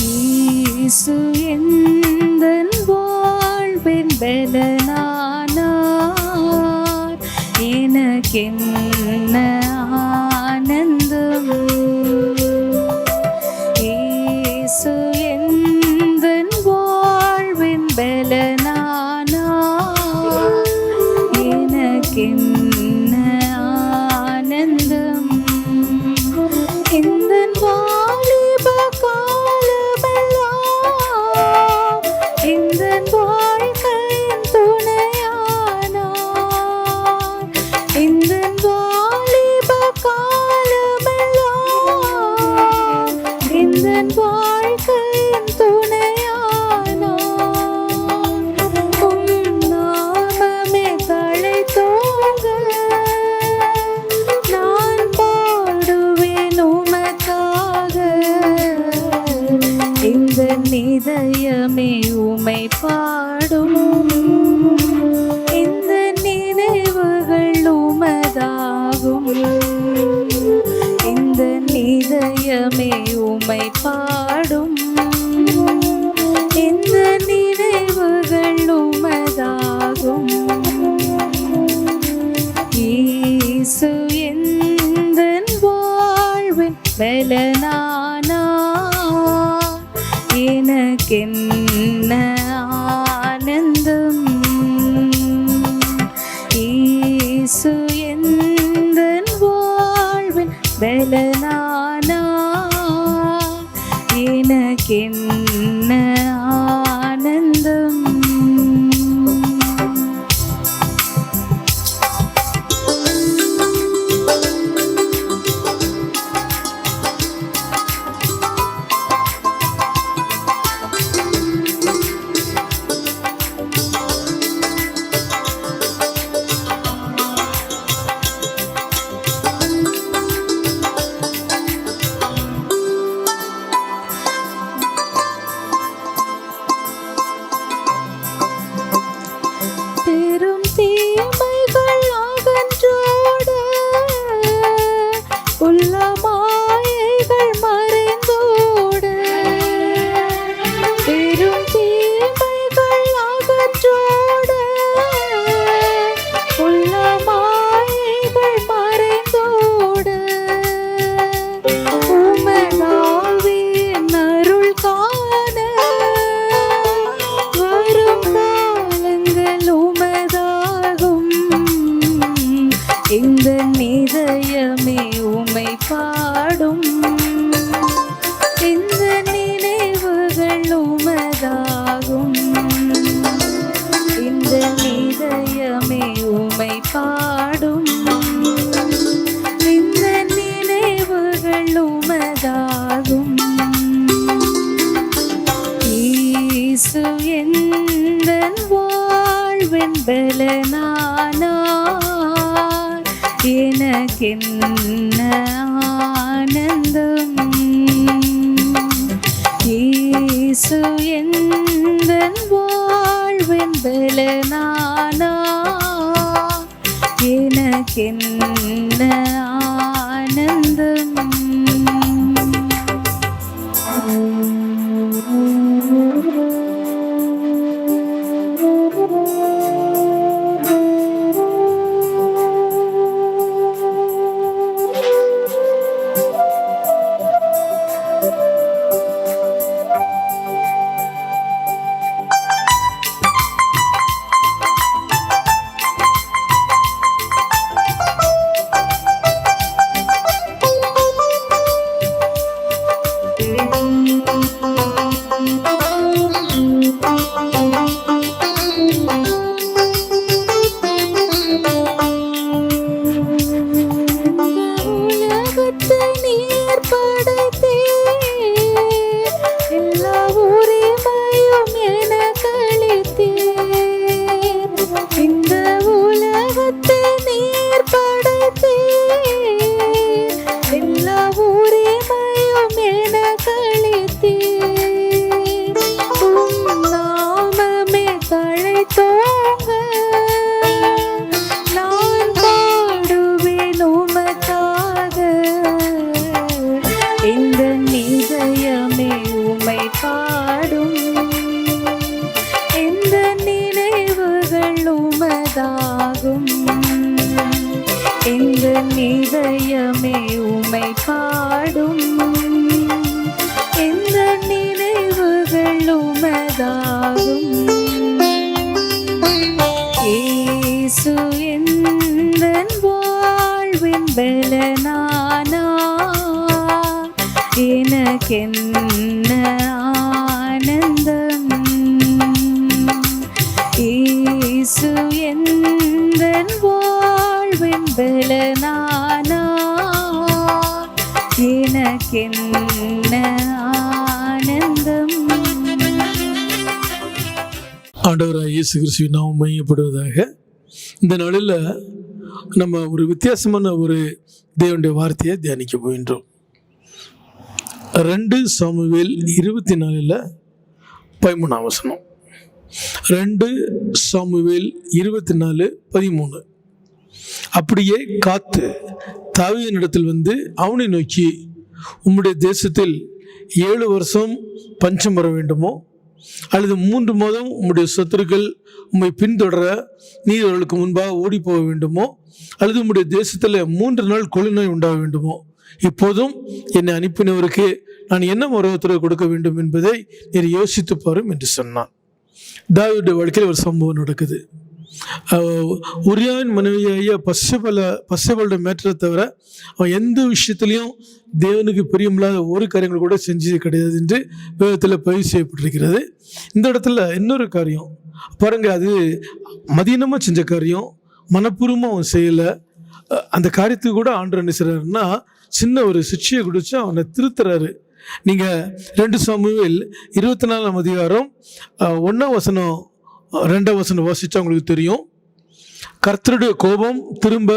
இயேசு எந்தன் வாழ்வின் பலனானார், எனக்கென்ன ஆனந்தம். இயேசு எந்தன் வாழ்வின் பலனானார், எனக்கென்ன ஆனந்தம். எந்தன் வாலிப காலமெல்லாம் எந்தன் வாழ்க்கையின் துணையானார். எந்தன் வாலிப காலமெல்லாம் எந்தன் வாழ்க்கையின் துணையானார். உம் நாமமே தழைத்தோங்க நான் பாடுவேன் உமக்காக. இந்த இதயமே உமை பாடும், இந்த நினைவுகள் உமதாகும். இந்த இதயமே உமை பாடும், இந்த நினைவுகள் உமதாகும். இயேசு எந்தன் வாழ்வின் பலனானார், எனக்கென்ன ஆனந்தம். இயேசு எந்தன் வாழ்வின் பலனானார், எனக்கென்ன ஆனந்தம். பெரும் தீமைகள் அகன்றோட, உள்ள மாயைகள் மறைந்தோட. பெரும் தீமைகள் அகன்றோட, உள்ள மாயைகள் மறைந்தோட. உமதாவின் அருள் காண வரும் காலங்கள் உமதாகும். இந்த இதயமே உமை பாடும், இந்த நினைவுகள் உமதாகும். இந்த இதயமே உமை பாடும், இந்த நினைவுகள் உமதாகும். இயேசு எந்தன் வாழ்வின் பலனானார், எனக்கென்ன ஆனந்தம். இயேசு எந்தன் வாழ்வின் பலனானார், எனக்கென்ன ஆனந்தம். என் இதயமே உம்மை பாடும், எந்த நினைவுகள் உமதாகும். இயேசு எந்தன் வாழ்வின் பலனானார், எனக்கென்ன ஆனந்தம். இயேசு எந்தன் வாழ்வின் பலனானார், எனக்கென்ன ஆனந்தம். ஆண்டவராகிய இயேசு கிறிஸ்துவின் நாமம் மையப்படுவதாக. இந்த நாளில் நம்ம ஒரு வித்தியாசமான ஒரு தேவனுடைய வார்த்தையை தியானிக்க போகின்றோம். 2 சாமுவேல் 24 13 வசனம். 2 சாமுவேல் 24:13. அப்படியே காத்து தாவீதினிடத்தில் வந்து அவனை நோக்கி, உம்முடைய தேசத்தில் 7 வருஷம் பஞ்சம் வர வேண்டுமோ, அல்லது 3 மாதம் உம்முடைய சத்துருக்கள் உம்மை பின்தொடர நீர் அவர்களுக்கு முன்பாக ஓடி போக வேண்டுமோ, அல்லது உம்முடைய தேசத்தில் 3 நாள் கொள்ளுநோய் உண்டாக வேண்டுமோ, இப்போதும் என்னை அனுப்பினவருக்கு நான் என்ன மறுபத்திரவு கொடுக்க வேண்டும் என்பதை நீர் யோசித்து பாரும் என்று சொன்னான். தாவீதுடைய வாழ்க்கையில் ஒரு சம்பவம் நடக்குது. உரியாவின் மனைவியாகிய பஸ்ஸபேலுடைய மேட்டரை தவிர அவன் எந்த விஷயத்திலையும் தேவனுக்கு பிரியமில்லாத ஒரு காரியங்கள் கூட செஞ்சது கிடையாது என்று வேதத்தில் பதிவு செய்யப்பட்டிருக்கிறது. இந்த இடத்துல இன்னொரு காரியம் பாருங்க, அது மதியனமாக செஞ்ச காரியம், மனப்பூர்வமாக அவன் செய்யலை. அந்த காரியத்துக்கு கூட ஆண்டவர் என்ன செய்கிறாருன்னா சின்ன ஒரு சிக்ஷையை கொடுத்து அவனை திருத்துறாரு. நீங்கள் 2 சாமுவேல் 24 அதிகாரம் 1 வசனம் 2 வசனம் வாசித்தா உங்களுக்கு தெரியும். கர்த்தருடைய கோபம் திரும்ப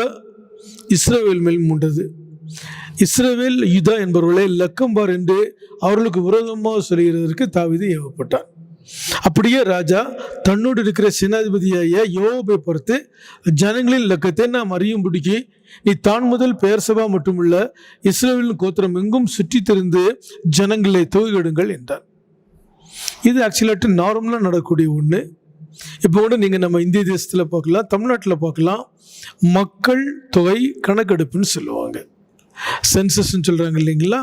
இஸ்ரவேல் மேல் மூண்டது. இஸ்ரவேல் யூதா என்பவர்களை லக்கம்பார் என்று அவர்களுக்கு விரோதமாக சொல்கிறதற்கு தாவீது ஏவப்பட்டான். அப்படியே ராஜா தன்னோடு இருக்கிற சேனாதிபதியாகிய யோவாபை பார்த்து, ஜனங்களின் லக்கத்தை நாம் அறியும்படிக்கு நீ தான் முதல் பெயர்சபா மட்டுமல்ல இஸ்ரவேலின் கோத்திரம் எங்கும் சுற்றி திரிந்து ஜனங்களை தொகையிடுங்கள் என்றார். இது ஆக்சுவலாட்டு நார்மலாக நடக்கக்கூடிய ஒன்று. இப்போ கூட நீங்கள் நம்ம இந்திய தேசத்தில் பார்க்கலாம், தமிழ்நாட்டில் பார்க்கலாம். மக்கள் தொகை கணக்கெடுப்புன்னு சொல்லுவாங்க, சென்சஸ்ன்னு சொல்கிறாங்க இல்லைங்களா.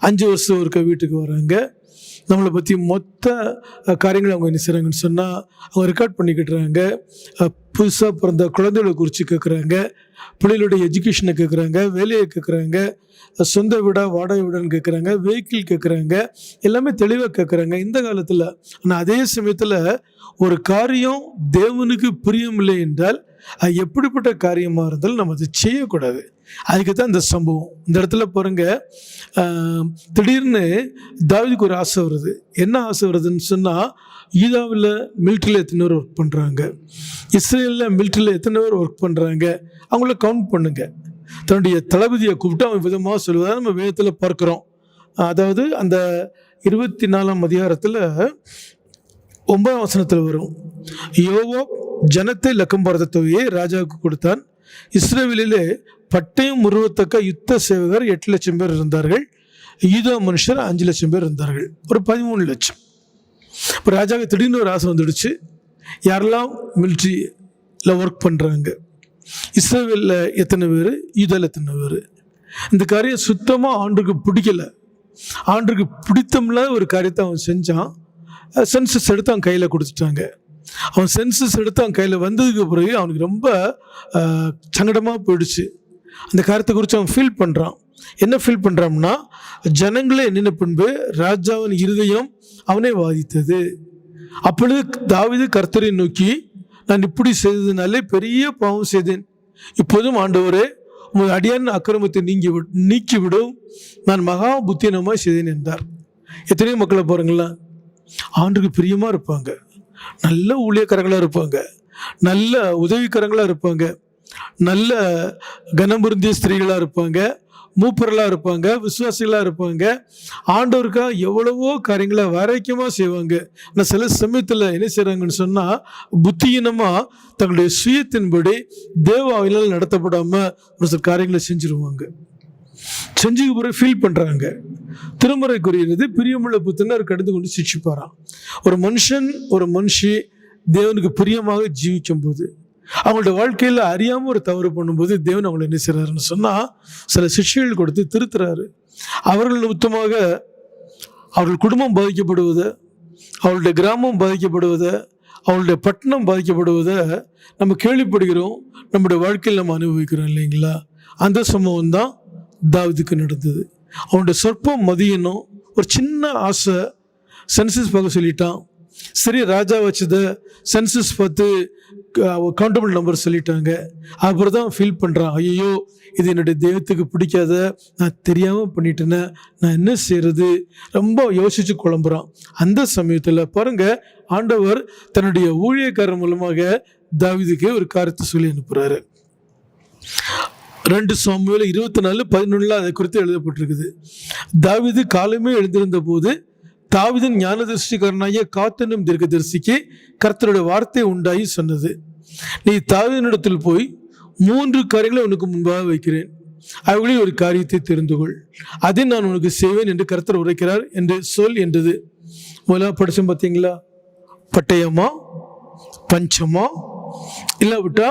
5 வருஷம் ஒருக்க வீட்டுக்கு வராங்க. நம்மளை பற்றி மொத்த காரியங்களை அவங்க என்ன செய்கிறாங்கன்னு சொன்னால் அவங்க ரெக்கார்ட் பண்ணிக்கிட்டுறாங்க. புதுசாக பிறந்த குழந்தைகளை குறித்து கேட்குறாங்க, பிள்ளைகளுடைய எஜுகேஷனை கேட்குறாங்க, வேலையை கேட்குறாங்க, சொந்த வீடா வாடகை வீடான்னு கேட்குறாங்க, வெஹிக்கிள் கேட்குறாங்க, எல்லாமே தெளிவாக கேட்குறாங்க இந்த காலத்தில். ஆனால் அதே சமயத்தில் ஒரு காரியம் தேவனுக்கு பிரியமில்லை என்றால் அது எப்படிப்பட்ட காரியமாக இருந்தாலும் நம்ம அதை செய்யக்கூடாது. அதுக்கு தான் இந்த சம்பவம். இந்த இடத்துல பாருங்க, திடீர்னு தாவீதுக்கு ஒரு ஆசை வருது. என்ன ஆசை வருதுன்னு சொன்னால், யூதாவில் மிலிட்ரியில் எத்தனை பேர் ஒர்க் பண்ணுறாங்க, இஸ்ரேலில் மிலிட்ரியில் எத்தனை பேர் ஒர்க் பண்ணுறாங்க, அவங்கள கவுண்ட் பண்ணுங்க. தன்னுடைய தளபதியை கூப்பிட்டு அவன் விதமாக சொல்வதாக நம்ம வேதத்தில் பார்க்குறோம். அதாவது அந்த 24 அதிகாரத்தில் 9 வசனத்தில் வரும். யோவாப் ஜனத்தை லக்கம் பார்த்த தொகையை ராஜாவுக்கு கொடுத்தான். இஸ்ரவேலிலே பட்டயம் உருவத்தக்க யுத்த சேவகர் 8 லட்சம் பேர் இருந்தார்கள். யூதா மனுஷர் 5 லட்சம் பேர் இருந்தார்கள். ஒரு 13 லட்சம். இப்போ ராஜாவுக்கு திடீர்னு ஒரு ஆசை வந்துடுச்சு, யாரெல்லாம் மிலிட்ரியில் ஒர்க் பண்ணுறாங்க, இஸ்ரவேலில் எத்தனை பேர், யூதாவில் எத்தனை பேர். இந்த காரியம் சுத்தமாக ஆண்டுக்கு பிடிக்கலை. ஆண்டுக்கு பிடித்தமில்லாத ஒரு காரியத்தை அவன் செஞ்சான். சென்சஸ் எடுத்து அவன் கையில் கொடுத்துட்டாங்க. அவன் சென்சஸ் எடுத்து அவன் கையில் வந்ததுக்கு பிறகு அவனுக்கு ரொம்ப சங்கடமாக போயிடுச்சு. அந்த காரியத்தை குறித்து அவன் ஃபீல் பண்ணுறான். என்ன ஃபீல் பண்ணுறான்னா, ஜனங்களே எண்ணின பின்பு ராஜாவின் இருதயம் அவனை வாதித்தது. அப்பொழுது தாவீது கர்த்தரை நோக்கி, நான் இப்படி செய்ததுனாலே பெரிய பாவம் செய்தேன். இப்போதும் ஆண்டவரே, உங்கள் அடியான் அக்கிரமத்தை நீக்கிவிடும், நான் மகா புத்தியனமாய் செய்தேன் என்றார். எத்தனையோ மக்களை பாருங்களா, ஆண்டுக்கு பிரியமாக இருப்பாங்க, நல்ல ஊழியக்காரங்களாக இருப்பாங்க, நல்ல உதவிக்காரங்களாக இருப்பாங்க, நல்ல கனமுருந்திய ஸ்திரீகளாக இருப்பாங்க, மூப்பர்களாக இருப்பாங்க, விசுவாசிகளாக இருப்பாங்க, ஆண்டவருக்காக எவ்வளவோ காரியங்களை வரைக்கமாக செய்வாங்க. ஆனால் சில சமயத்தில் என்ன செய்கிறாங்கன்னு சொன்னால், புத்தியினமாக தங்களுடைய சுயத்தின்படி தேவ ஆவியால் நடத்தப்படாமல் ஒரு சில காரியங்களை செஞ்சுருவாங்க. செஞ்சுக்கு பிறகு ஃபீல் பண்ணுறாங்க. திருமுறைக்குரியது பிரியமுள்ள புத்தினர் கடந்து கொண்டு சிக்ஷிப்பாராம். ஒரு மனுஷி தேவனுக்கு பிரியமாக ஜீவிக்கும் போது, அவங்களோட வாழ்க்கையில் அறியாமல் ஒரு தவறு பண்ணும்போது தேவன் அவங்களை என்ன செய்கிறாருன்னு சொன்னால் சில சிக்ஷைகள் கொடுத்து திருத்துறாரு. அவர்கள் நிமித்தமாக அவர்கள் குடும்பம் பாதிக்கப்படுவதை, அவளுடைய கிராமம் பாதிக்கப்படுவதை, அவளுடைய பட்டணம் பாதிக்கப்படுவதை நம்ம கேள்விப்படுகிறோம், நம்முடைய வாழ்க்கையில் நம்ம அனுபவிக்கிறோம் இல்லைங்களா? அந்த சம்பவம் தான் தாவீதுக்கு நடந்தது. அவனுடைய சொற்பம் மதியனும் ஒரு சின்ன ஆசை, சென்சஸ் பார்க்க சொல்லிட்டான். சரி, ராஜா வச்சதை சென்சஸ் பார்த்து கவுண்டபிள் நம்பர் சொல்லிட்டாங்க. அப்புறம் தான் ஃபீல் பண்ணுறான், ஐயோ இது என்னுடைய தெய்வத்துக்கு பிடிக்காத, நான் தெரியாமல் பண்ணிட்டேனே, நான் என்ன செய்கிறது, ரொம்ப யோசித்து குழம்புறான். அந்த சமயத்தில் பாருங்க, ஆண்டவர் தன்னுடைய ஊழியக்காரர் மூலமாக தாவீதுக்கு ஒரு காரியத்தை சொல்லி அனுப்புகிறாரு. 2 சாமுவேல் 24:11 அதை குறித்து எழுதப்பட்டிருக்குது. தாவீது காலமே எழுந்திருந்த போது தாவீதின் ஞானதரிசிக்காரனாகிய காத்தனும் தீர்க்கதரிசிக்கு கர்த்தருடைய வார்த்தை உண்டாகி சொன்னது, நீ தாவீதினிடத்தில் போய் 3 காரியங்களை உனக்கு முன்பாக வைக்கிறேன், அவைகளில் ஒரு காரியத்தை தெரிந்து கொள், அதை நான் உனக்கு செய்வேன் என்று கர்த்தர் உரைக்கிறார் என்று சொல் என்றது. முதல்ல படிச்சோம் பார்த்தீங்களா? பட்டயமா, பஞ்சமா, இல்லாவிட்டா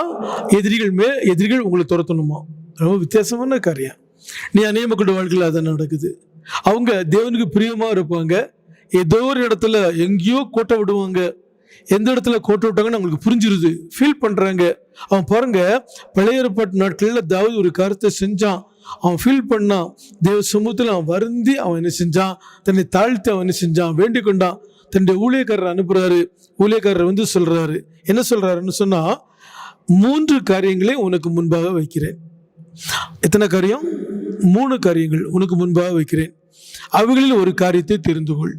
எதிரிகள் உங்களை துரத்தணுமா? ரொம்ப வித்தியாசமான காரியம். நீ அநேக மக்களோட வாழ்க்கையில் அதான் நடக்குது. அவங்க தேவனுக்கு பிரியமாக இருப்பாங்க, ஏதோ ஒரு இடத்துல எங்கேயோ கோட்டை விடுவாங்க. எந்த இடத்துல கோட்டை விட்டாங்கன்னு அவங்களுக்கு புரிஞ்சிருது, ஃபீல் பண்ணுறாங்க. அவன் பாருங்க, பழைய ஏற்பாட்டு நாட்களில் தாவீது ஒரு காரியத்தை செஞ்சான், அவன் ஃபீல் பண்ணான். தேவ சமூகத்தில் அவன் வருந்தி அவன் என்ன செஞ்சான், தன்னை தாழ்த்தி அவன் என்ன செஞ்சான், வேண்டிக் கொண்டான். தன்னுடைய ஊழியக்காரர் அனுப்புகிறாரு. ஊழியக்காரர் வந்து சொல்கிறாரு, என்ன சொல்கிறாருன்னு சொன்னால், 3 காரியங்களை உனக்கு முன்பாக வைக்கிறேன். எத்தனை காரியம்? 3 காரியங்கள் உனக்கு முன்பாக வைக்கிறேன், அவைகளில் ஒரு காரியத்தை தெரிந்து கொள்,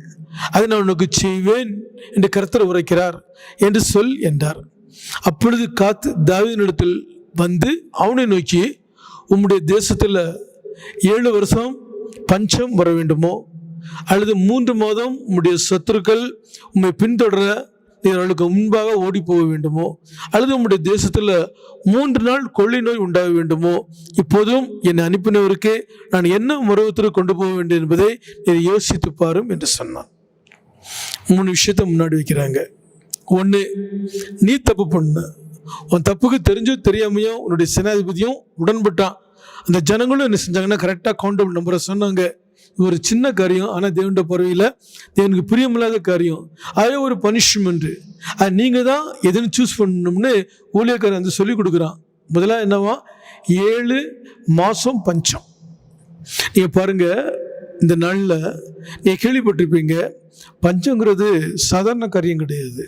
அதை நான் உனக்கு செய்வேன் என்று கர்த்தர் உரைக்கிறார் என்று சொல் என்றார். அப்பொழுது தாவீதினிடத்தில் வந்து அவனை நோக்கி, உம்முடைய தேசத்தில் 7 வருஷம் பஞ்சம் வர வேண்டுமோ, அல்லது 3 மாதம் உம்முடைய சத்துருக்கள் உம்மை பின்தொடர நீர் அவளுக்கு முன்பாக ஓடி போக வேண்டுமோ, அல்லது உம்முடைய தேசத்தில் 3 நாள் கொள்ளை நோய் உண்டாக வேண்டுமோ, இப்போதும் என்னை அனுப்பினவருக்கு நான் என்ன மருவத்திற்கு கொண்டு போக வேண்டும் என்பதை நீர் யோசித்து பாரும் என்று சொன்னான். 3 விஷயத்தை முன்னாடி வைக்கிறாங்க. 1, நீ தப்பு பண்ண, உன் தப்புக்கு தெரிஞ்சோ தெரியாமையோ உன்னுடைய சேனாதிபதியும் உடன்பட்டான். அந்த ஜனங்களும் என்ன செஞ்சாங்கன்னா கரெக்டாக கவுண்டபிள் நம்பரை சொன்னாங்க. ஒரு சின்ன காரியம், ஆனால் தேவனுடைய பார்வையில் தேவனுக்கு பிரியமில்லாத காரியம், அதே ஒரு பனிஷ்மெண்ட்டு. அது நீங்கள் தான் எதுன்னு சூஸ் பண்ணணும்னு ஊழியக்காரன் வந்து சொல்லி கொடுக்குறான். முதல்ல என்னவா, 7 மாதம் பஞ்சம். நீங்கள் பாருங்கள், இந்த நாளில் நீங்கள் கேள்விப்பட்டிருப்பீங்க, பஞ்சங்கிறது சாதாரண காரியம் கிடையாது.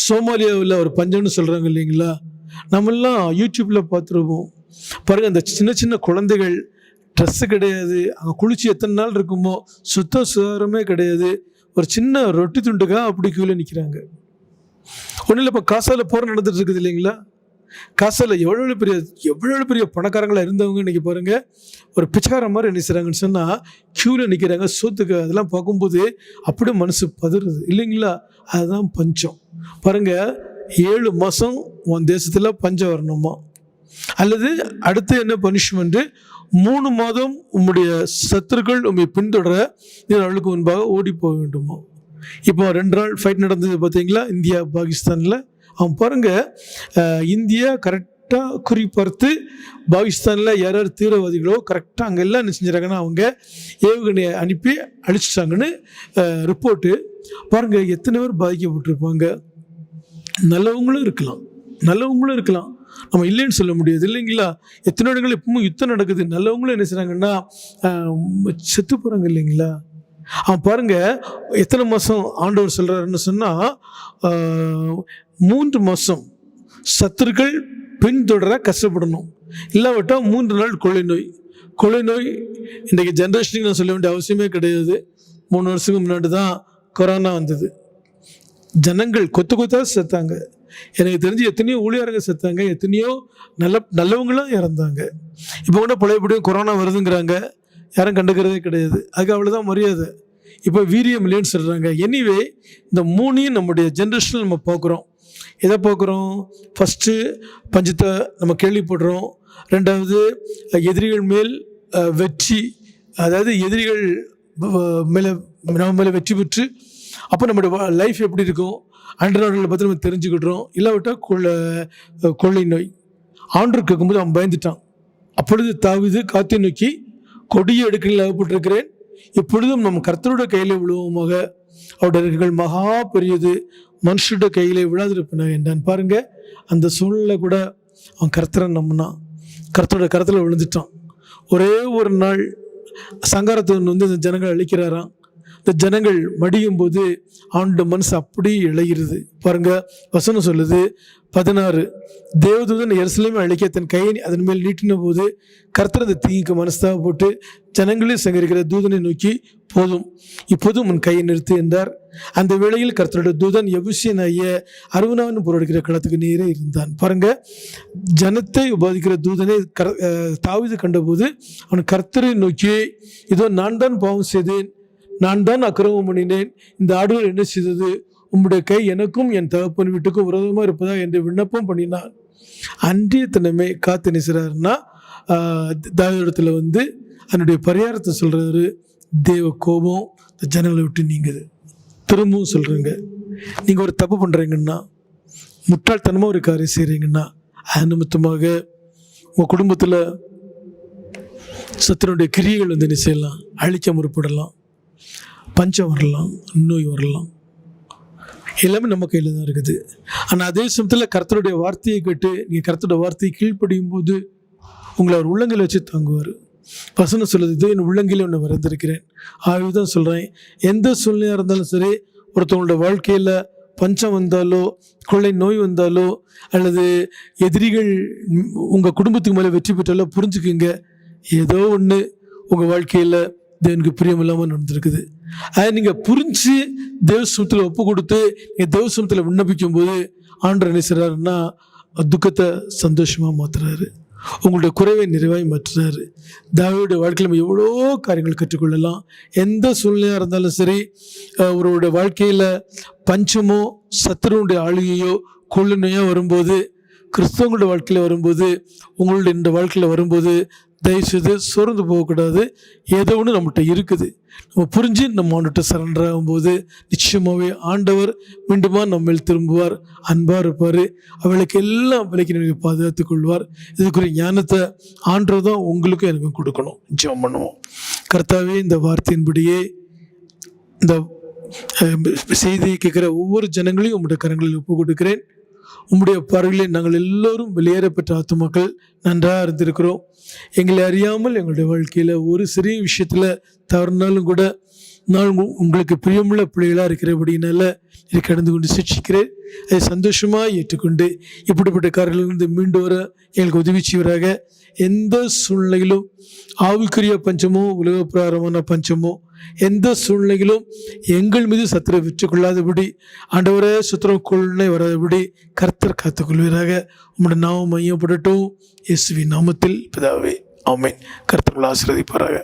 சோமாலியாவில் ஒரு பஞ்சம்னு சொல்கிறாங்க இல்லைங்களா? நம்மெல்லாம் யூடியூப்பில் பார்த்துருப்போம். பாருங்கள், அந்த சின்ன சின்ன குழந்தைகள், ட்ரெஸ்ஸு கிடையாது, அங்கே குளிச்சு எத்தனை நாள் இருக்குமோ, சுகாரமே கிடையாது, ஒரு சின்ன ரொட்டி துண்டுக்காக அப்படி கீழே நிற்கிறாங்க. ஒன்றும் இல்லை, இப்போ காசால போர் நடந்துட்டு இருக்குது இல்லைங்களா? காசால எவ்வளோ பெரிய பணக்காரங்களாக இருந்தவங்க இன்றைக்கி பாருங்கள், ஒரு பிச்சைக்கார மாதிரி என்ன செய்கிறாங்கன்னு சொன்னால் க்யூவில் நிற்கிறாங்க சோத்துக்கு. அதெல்லாம் பார்க்கும்போது அப்படியே மனசு பதறுது இல்லைங்களா? அதுதான் பஞ்சம். பாருங்கள், 7 மாதம் உன் தேசத்தில் பஞ்சம் வரணுமா, அல்லது அடுத்து என்ன பனிஷ்மெண்ட்டு, 3 மாதம் உம்முடைய சத்துருக்கள் உண்மை பின்தொடர நீர் அவளுக்கு முன்பாக ஓடி போக வேண்டுமோ. இப்போ 2 நாள் ஃபைட் நடந்தது பார்த்தீங்களா, இந்தியா பாகிஸ்தானில். அவன் பாருங்கள், இந்தியா கரெக்டாக குறிப்பார்த்து பாகிஸ்தானில் யார் யார் தீவிரவாதிகளோ கரெக்டாக அங்கே எல்லாம் என்ன செஞ்சுறாங்கன்னா அவங்க ஏவுகணையை அனுப்பி அழிச்சிட்டாங்கன்னு ரிப்போர்ட்டு. பாருங்கள், எத்தனை பேர் பாதிக்கப்பட்டிருப்பாங்க. நல்லவங்களும் இருக்கலாம், நம்ம இல்லைன்னு சொல்ல முடியாது இல்லைங்களா? எத்தனை இடங்கள் இப்பவும் யுத்தம் நடக்குது, நல்லவங்களும் என்ன செய்கிறாங்கன்னா செத்து போகிறாங்க இல்லைங்களா? அவன் பாருங்க, எத்தனை மாதம் ஆண்டவர் சொல்கிறாருன்னு சொன்னால் 3 மாதம் சத்துருக்கள் பின்தொடர கஷ்டப்படணும், இல்லாவிட்டால் 3 நாள் கொள்ளை நோய். இன்றைக்கி ஜென்ரேஷனுக்கு நான் சொல்ல வேண்டிய அவசியமே கிடையாது. 3 வருஷத்துக்கு முன்னாடி தான் கொரோனா வந்தது. ஜனங்கள் கொத்தாக செத்தாங்க. எனக்கு தெரிஞ்சு எத்தனையோ ஊழியருங்க செத்தாங்க, எத்தனையோ நல்லவங்களும் இறந்தாங்க. இப்போ கூட பழையபடியும் கொரோனா வருதுங்கிறாங்க, யாரும் கண்டுக்கிறதே கிடையாது. அதுக்கு அவ்வளோதான் மரியாதை. இப்போ வீரியம் இல்லைன்னு சொல்கிறாங்க. எனிவே, இந்த 3ஐயும் நம்முடைய ஜென்ரேஷனில் நம்ம பார்க்குறோம். எதை பார்க்குறோம்? ஃபஸ்ட்டு பஞ்சத்தை நம்ம கேள்விப்படுறோம். 2வது எதிரிகள் மேல் வெற்றி, அதாவது எதிரிகள் நம்ம மேலே வெற்றி பெற்று அப்போ நம்முடைய லைஃப் எப்படி இருக்கும் அன்றாடங்களை பற்றி நம்ம தெரிஞ்சுக்கிட்டுறோம். இல்லாவிட்டால் கொள்ளை நோய். ஆண்டவர் கேட்கும்போது அவன் பயந்துட்டான். அப்பொழுது தாவீது காத்தை நோக்கி கொடிய எடுக்கையில் அகப்பட்டிருக்கிறேன், இப்பொழுதும் நம் கர்த்தருடைய கையிலே விழுவோமாக, அவருடைய இறக்கைகள் மகா பெரியது, மனுஷருடைய கையிலே விழாதிருப்பினாங்க என்றான். பாருங்க, அந்த சூழ்நிலை கூட அவன் கர்த்தரை நம்பினான், கர்த்தருடைய கருத்தில் விழுந்துட்டான். ஒரே ஒரு நாள் சங்காரத்தை வந்து இந்த ஜனங்கள் அழிக்கிறாராம். இந்த ஜனங்கள் மடியும் போது அவனோட மனசு அப்படியே இழைகிறது. பாருங்க, வசனம் சொல்லுது 16, தேவதூதன் எருசலேமை அழிக்க தன் கையை அதன் மேல் நீட்டின போது கர்த்தர் அந்த தீங்குக்கு மனஸ்தாபப்பட்டு ஜனங்களே சங்கரிக்கிற தூதனை நோக்கி, போதும் இப்போதும் உன் கையை நிறுத்து என்றார். அந்த வேளையில் கர்த்தருடைய தூதன் எபூசியனாகிய அருவனாவின் போரடிக்கிற களத்துக்கு நேரே இருந்தான். பாருங்க, ஜனத்தை உபாதிக்கிற தூதனை தாவீது கண்டபோது அவன் கர்த்தரை நோக்கி, இதோ நான் தான் பாவம் செய்தேன், நான் தான் அக்கிரமம் பண்ணினேன், இந்த ஆடுகள் என்ன செய்தது, உம்முடைய கை எனக்கும் என் தகப்பன் வீட்டுக்கும் விரோதமாக இருப்பதா என்று விண்ணப்பம் பண்ணினான். அன்றைய தினமே காத்து நிசுறாருன்னா தாவீதிடத்துல வந்து அதனுடைய பரிகாரத்தை சொல்றாரு. தேவ கோபம் இந்த ஜனங்களை விட்டு நீங்குது. திரும்பவும் சொல்றேங்க, நீங்க ஒரு தப்பு பண்றீங்கன்னா, முட்டாள்தனமாக ஒரு காரியம் செய்றீங்கன்னா, அது நிமித்தமாக உங்க குடும்பத்தில் சத்துருடைய கிரியைகள் வந்து என்ன செய்யலாம், அழிக்க முற்படலாம், பஞ்சம் வரலாம், நோய் வரலாம், எல்லாமே நம்ம கையில் தான் இருக்குது. ஆனால் அதே சமயத்தில் கர்த்தருடைய வார்த்தையை கேட்டு நீங்கள் கர்த்தருடைய வார்த்தையை கீழ்ப்படியும் போது உங்களை அவர் உள்ளங்கையில் வச்சு தாங்குவார். வசனம் சொல்லுது, என் உள்ளங்கையில் ஒன்று வரைந்திருக்கிறேன். ஆகவேதான் சொல்கிறேன், எந்த சூழ்நிலையாக இருந்தாலும் சரி, ஒருத்தவங்களோட வாழ்க்கையில் பஞ்சம் வந்தாலோ, கொள்ளை நோய் வந்தாலோ, அல்லது எதிரிகள் உங்கள் குடும்பத்துக்கு மேலே வெற்றி பெற்றாலோ புரிஞ்சுக்குங்க, ஏதோ ஒன்று உங்கள் வாழ்க்கையில் தேவனுக்கு பிரியமில்லாமல் நடந்திருக்குது. அதை நீங்கள் புரிஞ்சு தேவசமத்தில் ஒப்பு கொடுத்து நீங்கள் தேவசமத்தில் விண்ணப்பிக்கும் போது ஆண்டவர் என்ன செய்கிறாருன்னா துக்கத்தை சந்தோஷமாக மாற்றுறாரு, உங்களுடைய குறைவை நிறைவாய் மாற்றுறாரு. தாவீதுடைய வாழ்க்கையில் நம்ம எவ்வளோ காரியங்கள் கற்றுக்கொள்ளலாம். எந்த சூழ்நிலையாக இருந்தாலும் சரி, அவருடைய வாழ்க்கையில் பஞ்சமோ சத்துருடைய ஆளுகையோ கொள்ளுநோயோ வரும்போது, கிறிஸ்தவங்களுடைய வாழ்க்கையில் வரும்போது, உங்களுடைய இந்த வாழ்க்கையில் வரும்போது தயவுசெய்து சோர்ந்து போகக்கூடாது. ஏதோ ஒன்று நம்மகிட்ட இருக்குது, நம்ம புரிஞ்சு நம்ம ஆண்டுகிட்ட சரண்டர் ஆகும்போது நிச்சயமாகவே ஆண்டவர் மீண்டுமா நம்ம திரும்புவார், அன்பாக இருப்பார், அவளுக்கு எல்லாம் விலைக்கு நீங்கள் பாதுகாத்து கொள்வார். இதுக்குரிய ஞானத்தை ஆண்டவர் தான் உங்களுக்கும் எனக்கும் கொடுக்கணும். ஜெபம் பண்ணுவோம். கர்த்தாவே, இந்த வார்த்தையின்படியே இந்த செய்தியை கேட்குற ஒவ்வொரு ஜனங்களையும் உங்களுடைய கரங்களில் ஒப்பு கொடுக்கிறேன். உம்முடைய பார்வையில் நாங்கள் எல்லோரும் வெளியேறப்பட்ட ஆத்துமாக்கள் நன்றாக இருந்திருக்கிறோம். எங்களை அறியாமல் எங்களுடைய வாழ்க்கையில் ஒரு சிறிய விஷயத்தில் தவறுனாலும் கூட நான் உங்களுக்கு பிரியமுள்ள பிள்ளைகளாக இருக்கிறபடினால இதை கடந்து கொண்டு சிக்ஷிக்கிறேன். அதை சந்தோஷமாக ஏற்றுக்கொண்டு இப்படிப்பட்ட காரியங்களிலிருந்து மீண்டு வர எங்களுக்கு உதவி செய்வராக. எந்த சூழ்நிலையிலும் ஆவிக்குரிய பஞ்சமோ உலக பிரகாரமான பஞ்சமோ எந்த சூழ்நிலையிலும் எங்கள் மீது சத்திரை விற்றுக்கொள்ளாதபடி, ஆண்டவரே சுத்திரம் கொள்ளை வராதபடி கர்த்தர் காத்துக்கொள்வீராக. உம்முடைய நாமம் மையப்படட்டும். இயேசுவின் நாமத்தில் பிதாவே, ஆமென். கர்த்தர் ஆசீர்வதிப்பாராக.